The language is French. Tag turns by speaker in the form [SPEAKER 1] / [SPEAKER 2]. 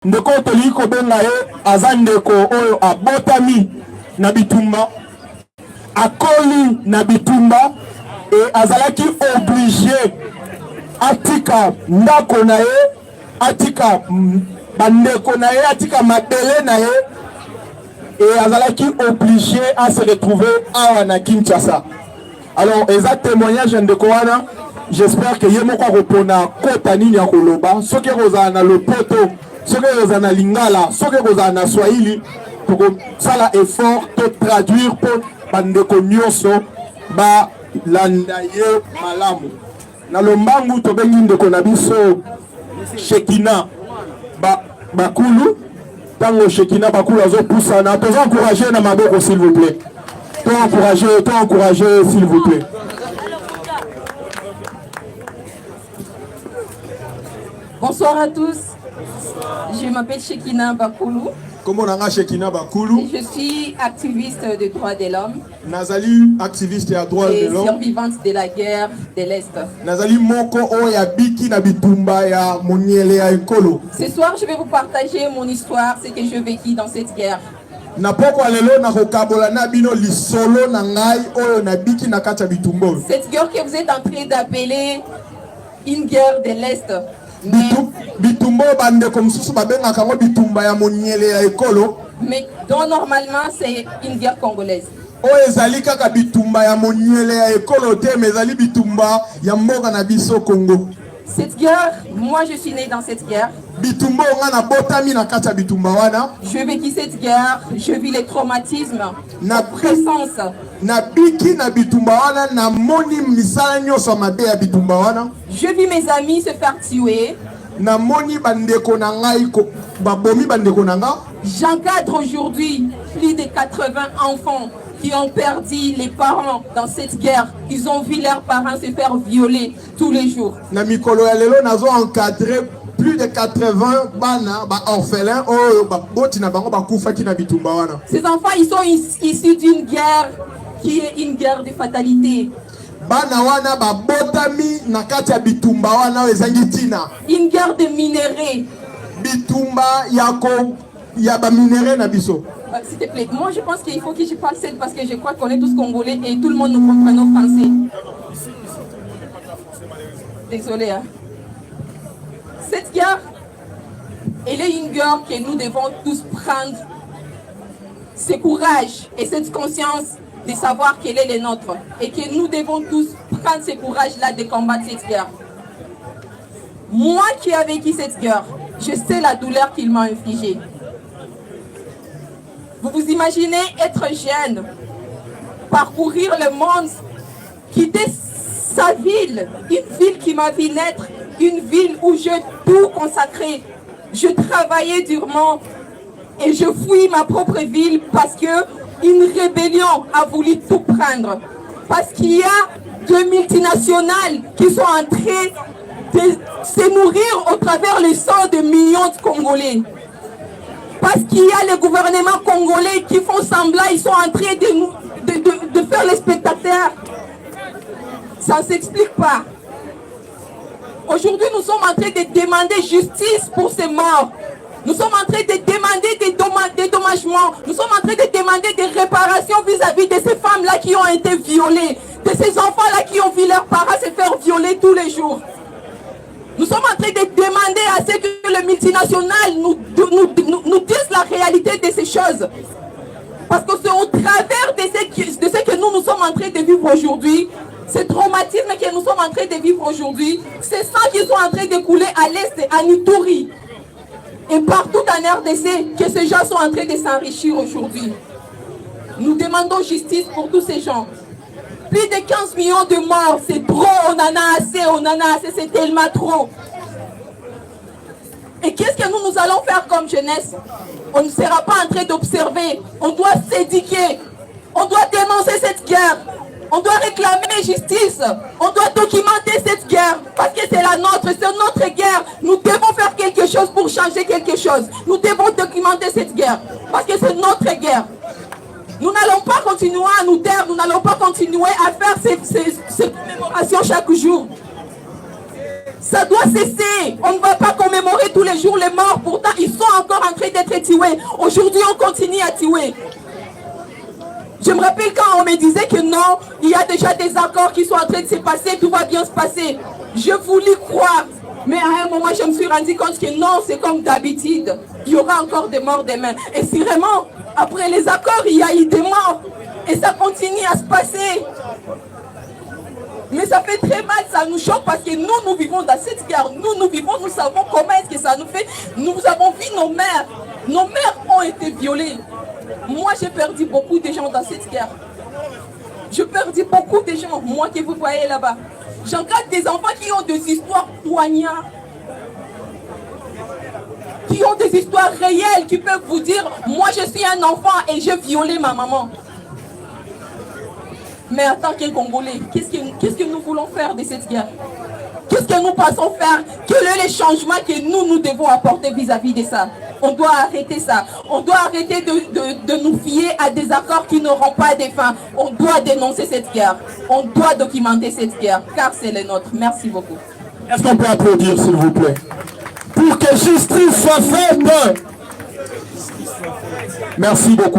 [SPEAKER 1] ndeko toli ko benga ye azandeko oyo abotami na bitumba akoli na bitumba et azalaki obligé atika ndako na ye atika bandeko na ye atika mabele na ye et azalaki obligé à se retrouver awa na Kinshasa. Alors eza témoignage ndeko wana, j'espère que ye moko repona kota nini ya koloba soki kozala na lopoto soki kozala na lingala soki kozala na swahili pour sala effort to traduire pour bandeko nyonso ba landa ye malamu na lombangu tobengi ndeko na biso Shekina bakulu tango Shekina bakulu azopusana to encourager na maboko s'il vous plaît, to encourager s'il vous plaît.
[SPEAKER 2] Bonsoir à tous. Je m'appelle Shekina Bakoulou.
[SPEAKER 1] Comment on a Shekina Bakoulou?
[SPEAKER 2] Je suis activiste des droits de l'homme.
[SPEAKER 1] Nazali activiste des droits de l'homme.
[SPEAKER 2] Et survivante de la guerre de l'Est.
[SPEAKER 1] Nazali moko oya biki na bitumba ya moniele ya ekolo.
[SPEAKER 2] Ce soir, je vais vous partager mon histoire, ce que je vécu dans cette guerre.
[SPEAKER 1] Na poko alelo na kokabola na bino lisolo na ngai oyo na biki na kati ya bitumba.
[SPEAKER 2] Cette guerre que vous êtes en train d'appeler une guerre de l'Est.
[SPEAKER 1] Bitumbo bandeko msusu babenga kango bitumba ya moniele ya ekolo.
[SPEAKER 2] Mais dont normalement c'est une guerre congolaise.
[SPEAKER 1] Oyo ezali kaka bitumba ya moniele ya ekolo te, mais ezali bitumba ya mboka na biso Congo.
[SPEAKER 2] Cette guerre, moi je suis né dans cette guerre.
[SPEAKER 1] Bitumba nga na botami na kati ya bitumba wana.
[SPEAKER 2] Je vécu cette guerre, je vis les traumatismes, la présence.
[SPEAKER 1] Na biki na bitumba wana na moni misala nyonso mabe ya bitumba wana.
[SPEAKER 2] Je vis mes amis se faire tuer.
[SPEAKER 1] Na moni bandeko na ngai ko babomi bandeko na nga.
[SPEAKER 2] J'encadre aujourd'hui plus de 80 enfants qui ont perdu les parents dans cette guerre. Ils ont vu leurs parents se faire violer tous les jours.
[SPEAKER 1] Na mikolo ya lelo nazo encadrer plus de 80 bana ba orphelins oyo ba boti na bango ba kufaki na bitumba wana.
[SPEAKER 2] Ces enfants ils sont issus d'une guerre qui est une guerre de fatalité.
[SPEAKER 1] Bana wana ba botami na kati ya bitumba wana ezangi tina.
[SPEAKER 2] Une guerre de minéraux.
[SPEAKER 1] Bitumba ya ba minéraux na biso.
[SPEAKER 2] S'il te plaît, moi je pense qu'il faut que je parle seul parce que je crois qu'on est tous congolais et tout le monde nous comprend nos français. Désolé hein. Cette guerre, elle est une guerre que nous devons tous prendre ce courage et cette conscience de savoir qu'elle est le nôtre et que nous devons tous prendre ce courage-là de combattre cette guerre. Moi qui ai vécu cette guerre, je sais la douleur qu'il m'a infligée. Vous vous imaginez être jeune, parcourir le monde, quitter sa ville, une ville qui m'a vu naître, une ville où j'ai tout consacré. Je travaillais durement et je fouille ma propre ville parce qu'une rébellion a voulu tout prendre. Parce qu'il y a deux multinationales qui sont en train de se nourrir au travers le sang de millions de Congolais. Parce qu'il y a le gouvernement congolais qui font semblant, ils sont en train de faire les spectateurs. Ça ne s'explique pas. Aujourd'hui, nous sommes en train de demander justice pour ces morts. Nous sommes en train de demander des dédommagements. Nous sommes en train de demander des réparations vis-à-vis de ces femmes-là qui ont été violées, de ces enfants-là qui ont vu leurs parents se faire violer tous les jours. Nous sommes en train de demander à ce que les multinationales nous disent la réalité de ces choses. Parce que c'est au travers de ce que nous sommes en train de vivre aujourd'hui, ce traumatisme que nous sommes en train de vivre aujourd'hui, ces sangs qui sont en train de couler à l'est, à Nituri, et partout en RDC, que ces gens sont en train de s'enrichir aujourd'hui. Nous demandons justice pour tous ces gens. Plus de 15 millions de morts, c'est trop, on en a assez, c'est tellement trop. Et qu'est-ce que nous allons faire comme jeunesse? On ne sera pas en train d'observer, on doit s'éduquer, on doit dénoncer cette guerre, on doit réclamer justice, on doit documenter cette guerre, parce que c'est la nôtre, c'est notre guerre. Nous devons faire quelque chose pour changer quelque chose. Nous devons documenter cette guerre, parce que c'est notre guerre. Nous n'allons pas continuer à nous taire, nous n'allons pas continuer à faire ces commémorations chaque jour. Ça doit cesser. On ne va pas commémorer tous les jours les morts. Pourtant, ils sont encore en train d'être tués. Aujourd'hui, on continue à tuer. Je me rappelle quand on me disait que non, il y a déjà des accords qui sont en train de se passer, tout va bien se passer. Je voulais croire. Mais à un moment, je me suis rendu compte que non, c'est comme d'habitude. Il y aura encore des morts demain. Et si vraiment, après les accords, il y a eu des morts. Et ça continue à se passer. Mais ça fait très mal, ça nous choque parce que nous vivons dans cette guerre. Nous vivons, nous savons comment est-ce que ça nous fait. Nous avons vu nos mères. Nos mères ont été violées. Moi, j'ai perdu beaucoup de gens dans cette guerre. J'ai perdu beaucoup de gens, moi que vous voyez là-bas. J'encadre des enfants qui ont des histoires poignardes. Qui ont des histoires réelles, qui peuvent vous dire, moi je suis un enfant et j'ai violé ma maman. Mais en tant qu'un Congolais, qu'est-ce que nous voulons faire de cette guerre? Qu'est-ce que nous pensons faire? Quel est le changement que nous devons apporter vis-à-vis de ça? On doit arrêter ça. On doit arrêter de nous fier à des accords qui n'auront pas de fin. On doit dénoncer cette guerre. On doit documenter cette guerre, car c'est le nôtre. Merci beaucoup.
[SPEAKER 1] Est-ce qu'on peut applaudir, s'il vous plaît? Pour que justice soit faite. Merci beaucoup.